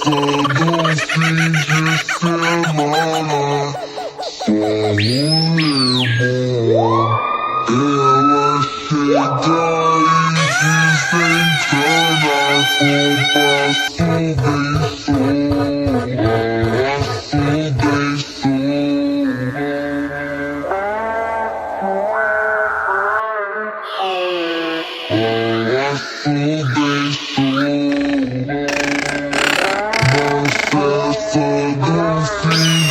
do fim de semana. Só um limão. Ela chega e desencana com passo bem. Na festa do fim